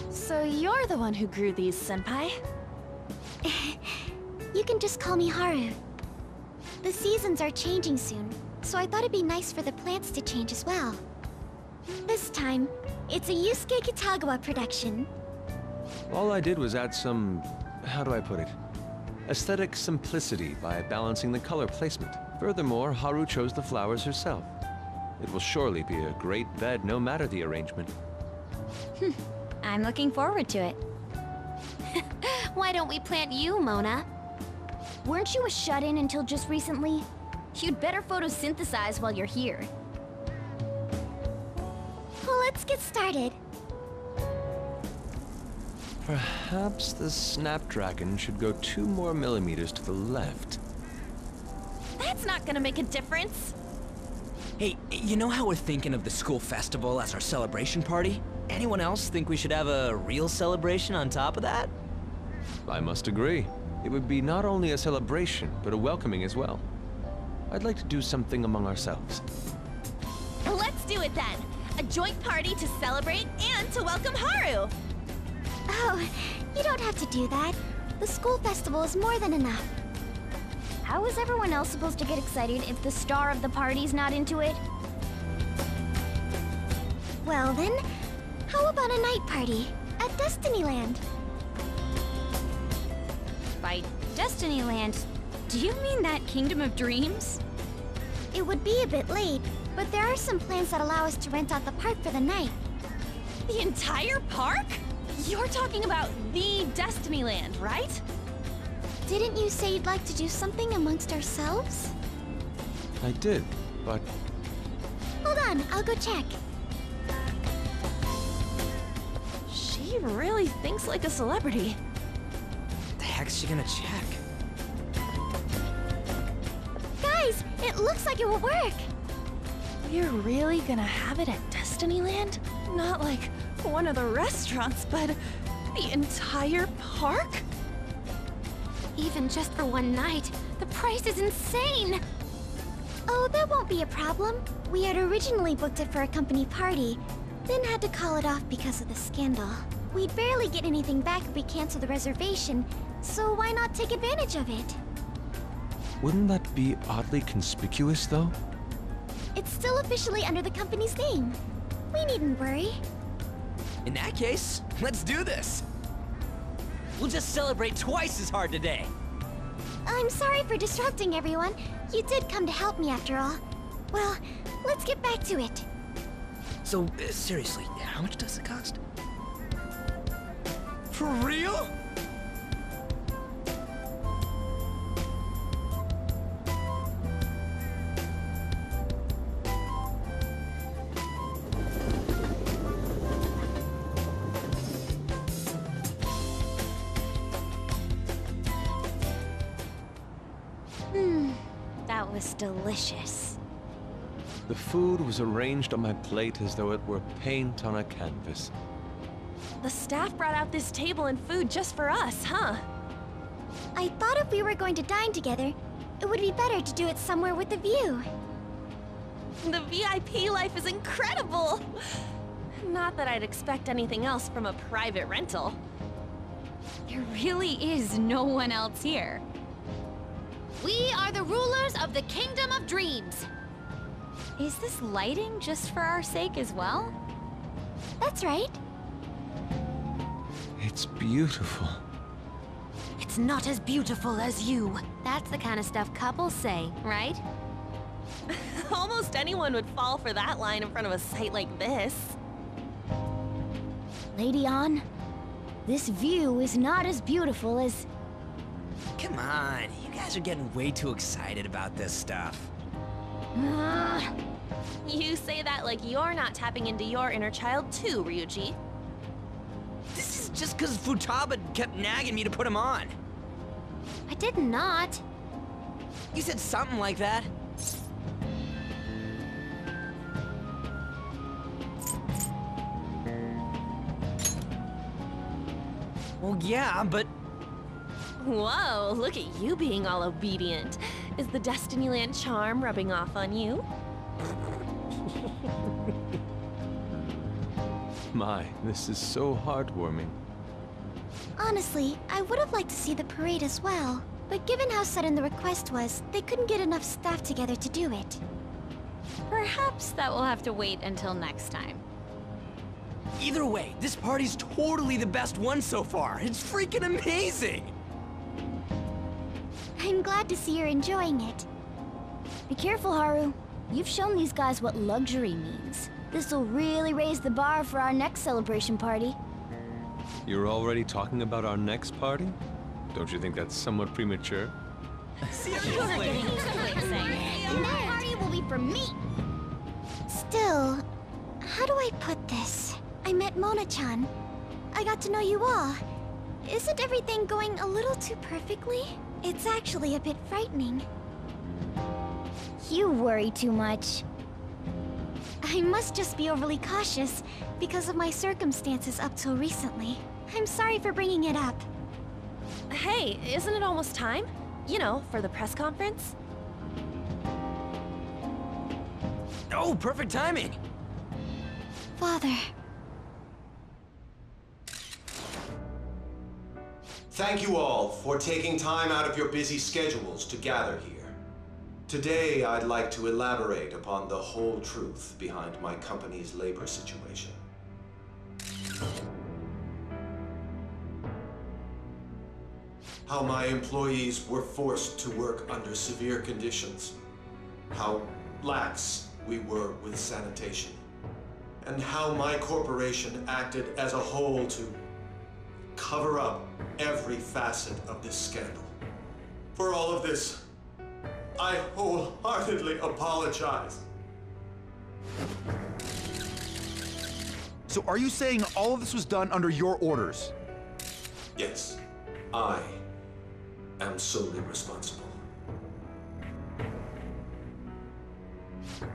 So you're the one who grew these, Senpai? You can just call me Haru. The seasons are changing soon, so I thought it'd be nice for the plants to change as well. This time, it's a Yusuke Kitagawa production. All I did was add some... how do I put it? Aesthetic simplicity by balancing the color placement. Furthermore, Haru chose the flowers herself. It will surely be a great bed no matter the arrangement. I'm looking forward to it. Why don't we plant you, Mona? Weren't you a shut-in until just recently? You'd better photosynthesize while you're here. Well, let's get started. Perhaps the Snapdragon should go 2 more millimeters to the left. That's not gonna make a difference. Hey, you know how we're thinking of the school festival as our celebration party? Anyone else think we should have a real celebration on top of that? I must agree. It would be not only a celebration, but a welcoming as well. I'd like to do something among ourselves. Let's do it then! A joint party to celebrate and to welcome Haru! Oh, you don't have to do that. The school festival is more than enough. How is everyone else supposed to get excited if the star of the party's not into it? Well then, how about a night party at Destinyland? By Destinyland, do you mean that Kingdom of Dreams? It would be a bit late, but there are some plans that allow us to rent out the park for the night. The entire park? You're talking about the Destinyland, right? Didn't you say you'd like to do something amongst ourselves? I did, but... Hold on, I'll go check. She really thinks like a celebrity. The heck's she gonna check? Guys, it looks like it will work. We're really gonna have it at Destinyland? Not like one of the restaurants, but the entire park? Even just for one night, the price is insane! Oh, that won't be a problem. We had originally booked it for a company party, then had to call it off because of the scandal. We'd barely get anything back if we cancel the reservation, so why not take advantage of it? Wouldn't that be oddly conspicuous, though? It's still officially under the company's name. We needn't worry. In that case, let's do this! We'll just celebrate twice as hard today! I'm sorry for disrupting everyone. You did come to help me after all. Well, let's get back to it. So, seriously, how much does it cost? For real? That was delicious. The food was arranged on my plate as though it were paint on a canvas. The staff brought out this table and food just for us, huh? I thought if we were going to dine together, it would be better to do it somewhere with a view. The VIP life is incredible! Not that I'd expect anything else from a private rental. There really is no one else here. We are the rulers of the Kingdom of Dreams. Is this lighting just for our sake as well? That's right. It's beautiful. It's not as beautiful as you. That's the kind of stuff couples say, right? Almost anyone would fall for that line in front of a sight like this. Lady On, this view is not as beautiful as... Come on, you guys are getting way too excited about this stuff. You say that like you're not tapping into your inner child too, Ryuji. This is just because Futaba kept nagging me to put him on. I did not. You said something like that. Well, yeah, but... Whoa, look at you being all obedient. Is the Destinyland charm rubbing off on you? My, this is so heartwarming. Honestly, I would have liked to see the parade as well. But given how sudden the request was, they couldn't get enough staff together to do it. Perhaps that will have to wait until next time. Either way, this party's totally the best one so far. It's freaking amazing! I'm glad to see you're enjoying it. Be careful, Haru. You've shown these guys what luxury means. This'll really raise the bar for our next celebration party. You're already talking about our next party? Don't you think that's somewhat premature? Seriously? And that party will be for me! Still, how do I put this? I met Mona-chan. I got to know you all. Isn't everything going a little too perfectly? It's actually a bit frightening. You worry too much. I must just be overly cautious because of my circumstances up till recently. I'm sorry for bringing it up. Hey, isn't it almost time? You know, for the press conference? Oh, perfect timing! Father. Thank you all for taking time out of your busy schedules to gather here. Today, I'd like to elaborate upon the whole truth behind my company's labor situation. How my employees were forced to work under severe conditions. How lax we were with sanitation. And how my corporation acted as a whole to cover up every facet of this scandal. For all of this, I wholeheartedly apologize. So are you saying all of this was done under your orders? Yes, I am solely responsible.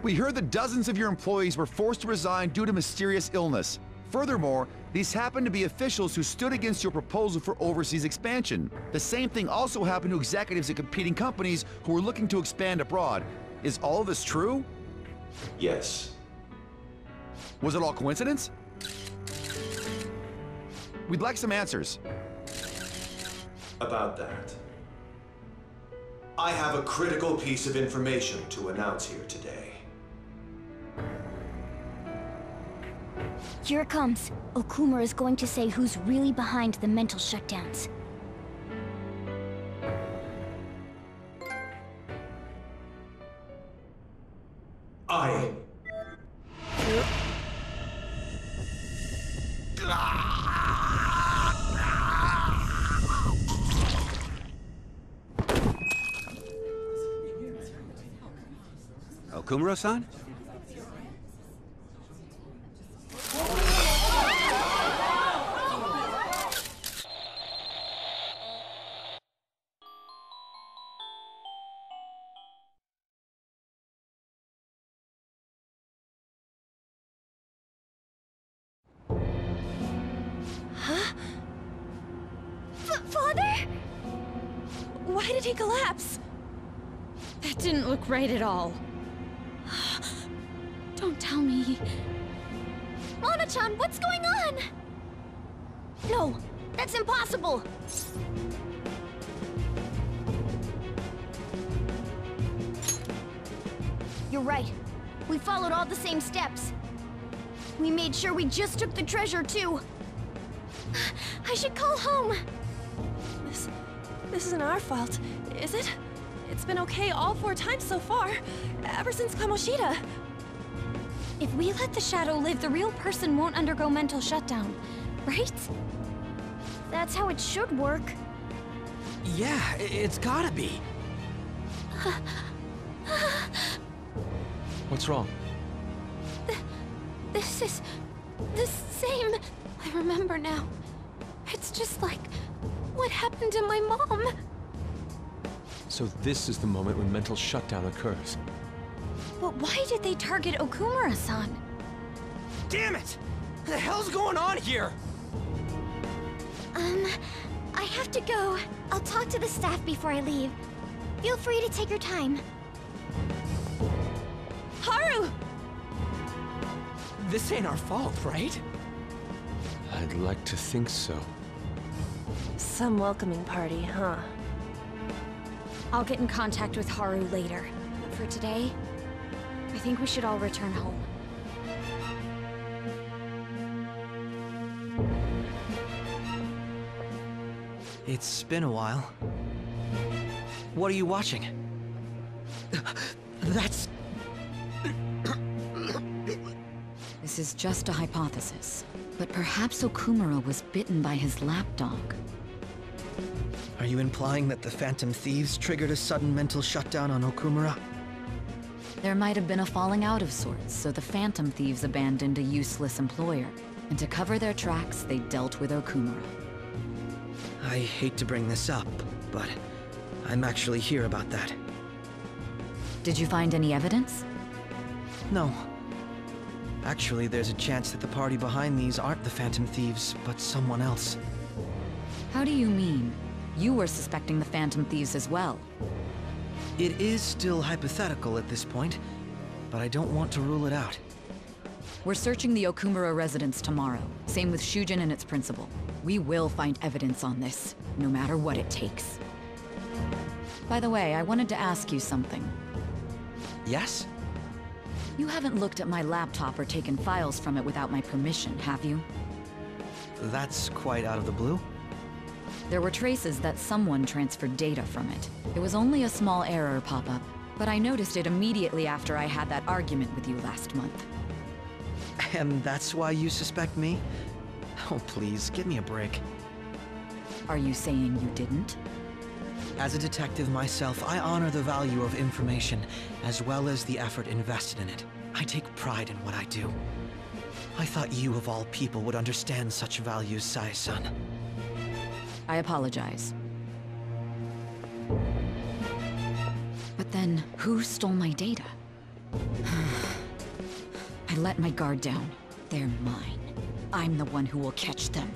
We heard that dozens of your employees were forced to resign due to mysterious illness. Furthermore, these happened to be officials who stood against your proposal for overseas expansion. The same thing also happened to executives at competing companies who were looking to expand abroad. Is all of this true? Yes. Was it all coincidence? We'd like some answers. About that. I have a critical piece of information to announce here today. Here it comes. Okumura is going to say who's really behind the mental shutdowns. I... Okumura-san? Father? Why did he collapse? That didn't look right at all. Don't tell me. Mona-chan, what's going on? No, that's impossible! You're right. We followed all the same steps. We made sure we just took the treasure, too. I should call home. This isn't our fault, is it? It's been okay all 4 times so far, ever since Kamoshida. If we let the shadow live, the real person won't undergo mental shutdown, right? That's how it should work. Yeah, it's gotta be. What's wrong? This is the same. I remember now. It's just like what happened to my mom. So this is the moment when mental shutdown occurs. But why did they target Okumura-san? Damn it! What the hell's going on here? I have to go. I'll talk to the staff before I leave. Feel free to take your time. Haru! This ain't our fault, right? I'd like to think so. Some welcoming party, huh? I'll get in contact with Haru later. But for today, I think we should all return home. It's been a while. What are you watching? That's... This is just a hypothesis, but perhaps Okumura was bitten by his lapdog. Are you implying that the Phantom Thieves triggered a sudden mental shutdown on Okumura? There might have been a falling out of sorts, so the Phantom Thieves abandoned a useless employer. And to cover their tracks, they dealt with Okumura. I hate to bring this up, but I'm actually here about that. Did you find any evidence? No. Actually, there's a chance that the party behind these aren't the Phantom Thieves, but someone else. How do you mean? You were suspecting the Phantom Thieves as well. It is still hypothetical at this point, but I don't want to rule it out. We're searching the Okumura residence tomorrow. Same with Shujin and its principal. We will find evidence on this, no matter what it takes. By the way, I wanted to ask you something. Yes? You haven't looked at my laptop or taken files from it without my permission, have you? That's quite out of the blue. There were traces that someone transferred data from it. It was only a small error pop-up, but I noticed it immediately after I had that argument with you last month. And that's why you suspect me? Oh, please, give me a break. Are you saying you didn't? As a detective myself, I honor the value of information, as well as the effort invested in it. I take pride in what I do. I thought you, of all people, would understand such values, Sai-san. I apologize. But then, who stole my data? I let my guard down. They're mine. I'm the one who will catch them.